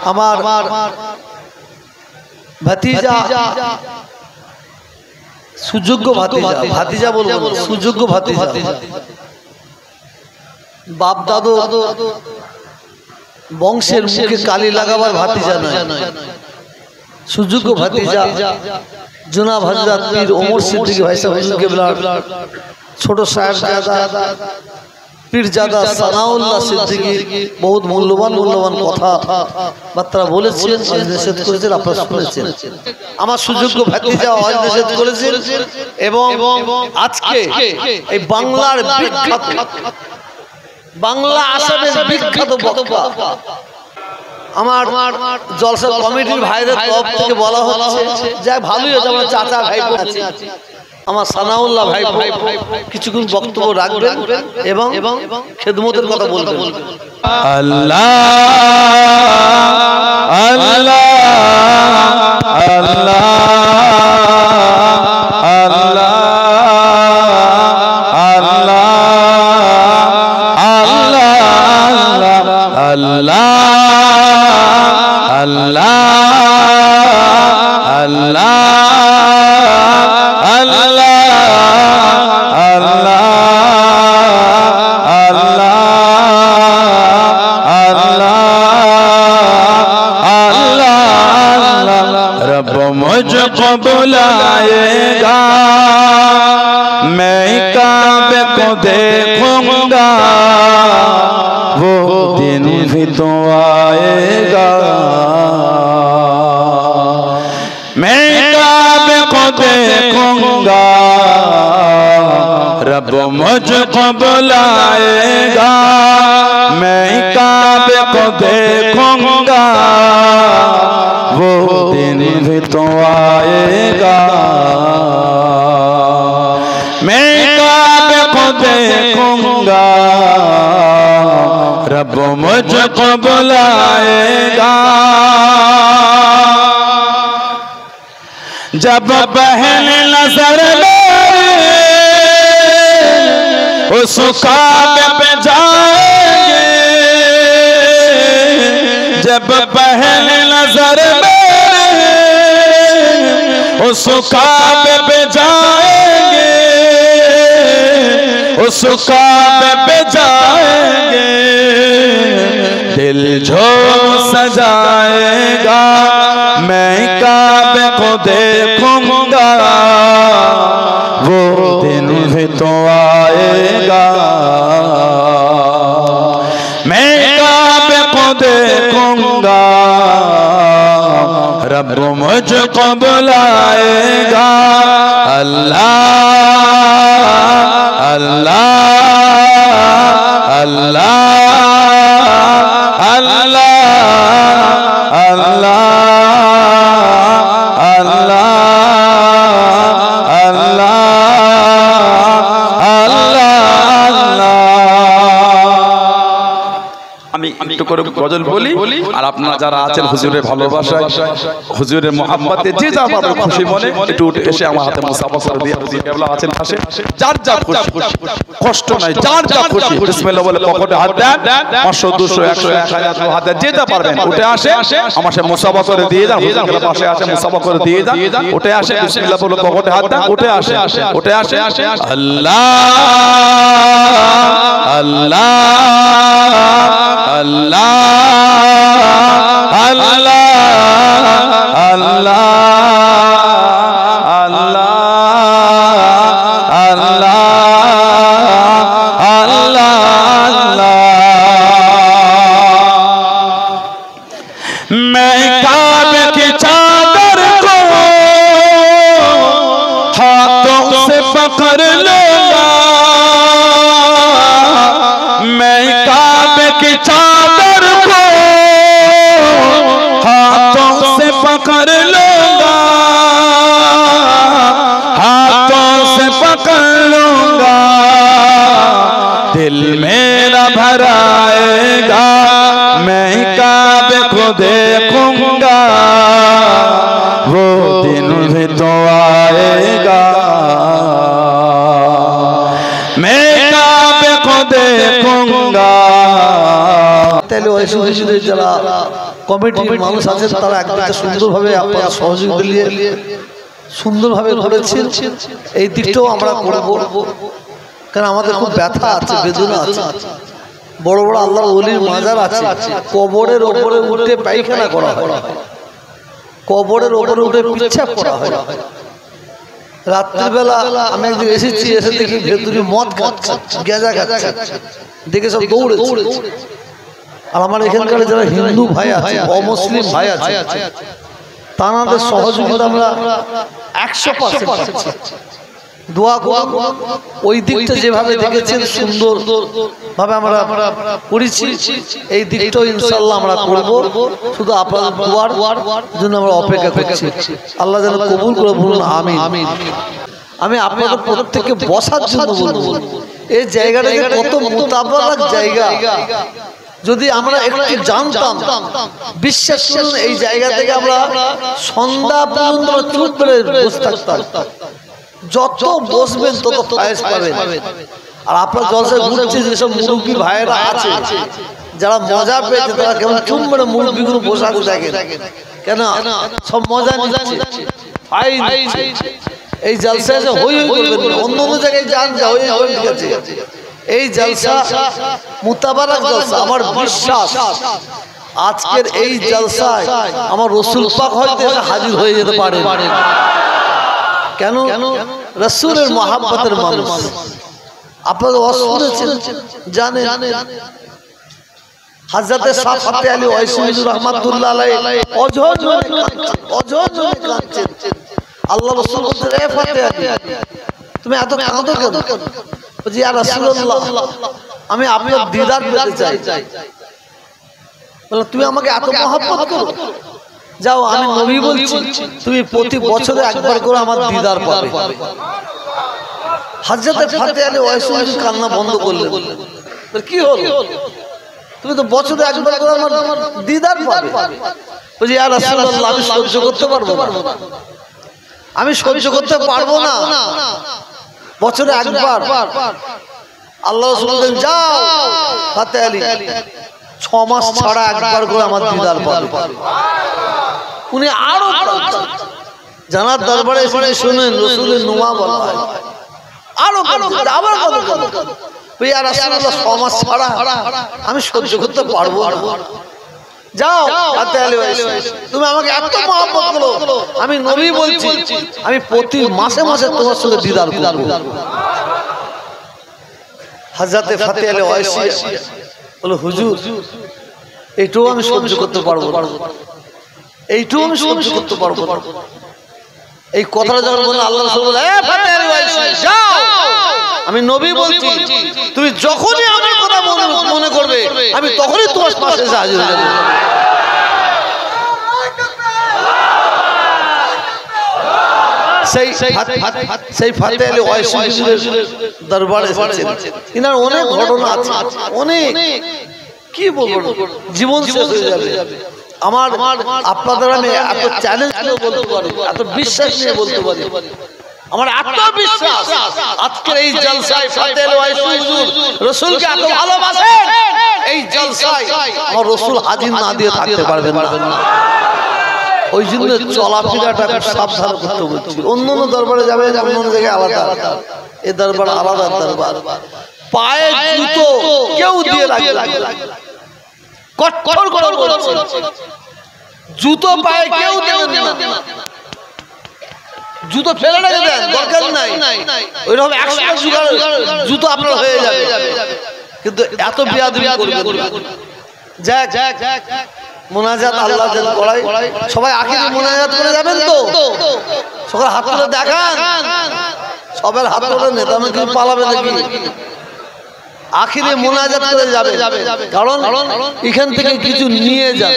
আমার ভাতিজা সুযোগ্য ভাতিজা বলবো সুযোগ্য ভাতিজা বাপ দাদু বংশের মুখে কালি লাগাবার ভাতিজা নয় সুযোগ্য ভাতিজা জনাব হযরত পীর ওমর সিদ্দিকী ভাই সাহেব হুজুর কিবলা ছোট সাহেবজাদা পীরজাদা সানাউল্লাহ সিদ্দিকী বহুত মূল্যবান কথা বার্তা বলেছেন নিষেধ করেছেন আপনারা শুনেছেন আমার সুযোগ্য ভাতিজা নিষেধ করেছেন এবং আজকে এই বাংলার বিখ্যাত বাংলা আসামের বিখ্যাত বক্তা আমার জলসা কমিটির ভাইদের তরফ থেকে বলা হচ্ছে যা ভালোই হচ্ছে আমার চাচা ভাই আছে আমার সানাউল্লাহ ভাই কিছুক্ষণ বক্তব্য রাখবেন এবং খেদমতের কথা বলবেন আল্লাহ আল্লাহ আল্লাহ मुझको बुलाएगा मैं काबे को देखूंगा वो दिन भी तो आएगा मैं काबे को देखूंगा रब मुझको बुलाएगा मैं काबे को देखूंगा वो दिन भी तो आएगा मैं काबे को देखूंगा रब मुझको बुलाएगा जब बहन नजर मेरे उस काबे पे जाएंगे जब बहन नजर उस काबे पे जाएंगे उस काबे पे जाएंगे दिल जो सजाएगा मैं काबे को देखूंगा वो दिन भी तो आएगा मैं काबे को देखूंगा रब मुझको बुलाएगा अल्लाह अल्लाह अल्लाह अल्लाह अल्लाह अल्लाह আমি একটু করে গজল বলি আর আপনারা যারা আছেন হুজুরের ভালোবাসায় হুজুরের মোহাব্বতে যে যা পাবে খুশি মনে একটু এসে আমার হাতে মুসাফা করে দিয়ে হুজুর কেবলা আছেন পাশে যার যা খুশি কষ্ট নাই যার যা খুশি বিসমিল্লাহ বলে পকেটে হাত দেন 500 200 100 1000 হাতে যে যা পারবেন উঠে আসে আমার সাথে মুসাফা করে দিয়ে যান হুজুর কেবলা পাশে আসে মুসাফা করে দিয়ে যান উঠে আসে বিসমিল্লাহ বলে পকেটে হাত দেন উঠে আসে আল্লাহ আল্লাহ Allah Allah Allah Allah Allah Allah Allah मैं काबे की चादर को हाथों से पकड़ लूंगा मैं काबे की चादर को हाथों से पकड़ लूंगा हाथों से पकड़ लूंगा दिल मेरा भराएगा मैं काबे को देखूंगा वो दिन भी तो आएगा मैं काबे को देखूंगा তাহলে ওই সুযোগ যারা কমিটির মানুষ আছেন, তারা একদম সুন্দরভাবে আপনারা সহযোগিতা দিয়ে সুন্দরভাবে করেছেন। এই দিকটাও আমরা করব, কারণ আমাদের খুব ব্যথা আছে, বেদনা আছে। বড় বড় আল্লাহর ওলির মাজার আছে, কবরের ওপরে উঠে পায়খানা করা হয়, কবরের ওপরে উঠে পেচ্ছাপ করা হয়। রাত্রিবেলা আমি একদিন এসেছি, এসে দেখি ভেতরে মদ খাচ্ছে, গেঁজা খাচ্ছে, দেখে সব দৌড়েছে। আর আমার এখানকার যারা হিন্দু ভাই আছে, অমুসলিম ভাই আছে, তাদের সহযোগিতা আমরা 100% দোয়া করব। ওই দিকটা যেভাবে দেখেছেন সুন্দর ভাবে আমরা করেছি, এই দিকটাও ইনশাআল্লাহ আমরা করব। শুধু আপনাদের দোয়ার জন্য আমরা অপেক্ষা করছি। আল্লাহ যেন কবুল করে বলুন আমিন। আমি আপনাদের প্রত্যেককে বসার জন্য বলবো, এই জায়গাটা কত মুতাবারাক জায়গা। যদি আমরা একটু জানতাম, বিশ্বাস করুন এই জায়গা থেকে আমরা সন্ধ্যা পর্যন্ত চুপ করে বসে থাকতাম। যত বসবেন তত ফায়েজ পাবেন। আর আপনার জলসায় ঘুরছে যেসব মুরব্বী ভাইয়েরা আছে, যারা মজা পেয়েছে, তারা কেমন চুপ করে মুরব্বীগুলো বসা দেখেন, কেন সব মজা নিচ্ছে। এই জলসায় হই হই করবেন, অন্য অন্য জায়গায় যান, যা হই হই ঠিক আছে। এই জলসা মুতাবারাক জলসা। আমার বিশ্বাস আজকের এই জলসায় আমার রাসূল পাক হয়তো হাজির হয়ে যেতে পারে। কেন? রাসূলের মহব্বতের মানুষ। আপনারা শুনেছেন, জানেন, হযরতে সাফাত আলী ওয়াইসি রাহমাতুল্লাহ আলাইহি অজর কাঁদছেন। আল্লাহ রাসূল বলছেন, এ ফাতে আলী, তুমি এত কাঁদো কেন? বলছি, ইয়া রাসূলুল্লাহ, আমি আপনার দিদার পেতে চাই। বলে, তুমি আমাকে এত মহব্বত করো? যাও, আমি নবী বলছি, তুমি প্রতি বছরে একবার করে আমার দিদার পাবে। হযরতে ফাতে আলী ওয়াইসি কান্না বন্ধ করলেন। কি হলো? তুমি তো বছরে একবার করে আমার দিদার পাবে। বলছি, ইয়া রাসূলুল্লাহ, আমি সহ্য করতে পারবো না, আমি সহ্য করতে পারবো না। বছরে একবার। আল্লাহ রাসূল বলেন, যাও ফাতে আলী, 6 মাস ছাড়া একবার করে আমার দিদার পাবে। উনি আরো জানার দরবারে এসে শুনেন রাসূলের নুমা বলা হয়, আরো আবার ইয়া রাসূলুল্লাহ, 6 মাস ছাড়া আমি সহ্য করতে পারবো না। যাও ফাতে আলী ওয়াইসি, তুমি আমাকে এত মহব্বত করো, আমি নবী বলছি, আমি প্রতি মাসে মাসে তোমার সঙ্গে দিদার করব। হযরতে ফাতে আলী ওয়াইসি বলে, হুজুর, এইটাও আমি সহ্য করতে পারবো না, এইটাও আমি সহ্য করতে পারবো না। এই কথাটা যখন বললেন, আল্লাহ রাসূল বলে, এ ফাতে আলী ওয়াইসি, যাও, আমি নবী বলছি, তুমি যখনই আমার কথা মনে করবে, আমি তখনই তোমার পাশে হাজির হয়ে যাব। সেই ফাতে আলী ওয়াইসি দরবারে এসেছেন। ইনার অনেক ঘটনা আছে, অনেক, কি বলবো, জীবন শেষ হয়ে যাবে। আমার আপনাদের আমি এত চ্যালেঞ্জ নিয়ে বলতে পারি, এত বিশ্বাস নিয়ে বলতে পারি, আমার আত্মবিশ্বাস আজকের এই জলসায় ফাতে আলী ওয়াইসি হুজুর রাসূলকে এত ভালোবাসেন, এই জলসায় আমার রাসূল হাজির না দিয়ে থাকতে পারবেন না। ওই জন্য চলাফেরাটা সাবধান করতে বলছি। অন্য অন্য দরবারে যাবে, অন্য অন্য জায়গায় আলাদা, এ দরবার আলাদা দরবার। পায়ে জুতো কেউ দিয়ে রাখবে, কঠোর করে বলছি, জুতো পায়ে কেউ দেবে না। জুতো ফেলে রেখে দেন, দরকার নাই। ওইরকম 100 জুতো আপনার হয়ে যাবে, কিন্তু এত বেয়াদবি করবেন। যাক, মুনাজাত আল্লাহ যেন করায়। সবাই আখিরি মুনাজাত করে যাবেন তো? সকাল হাত তুলে দেখান, সবার হাত তুলে নেতামে কি পালাবে নাকি? আখিরি মুনাজাত করে যাবে, কারণ এখান থেকে কিছু নিয়ে যান।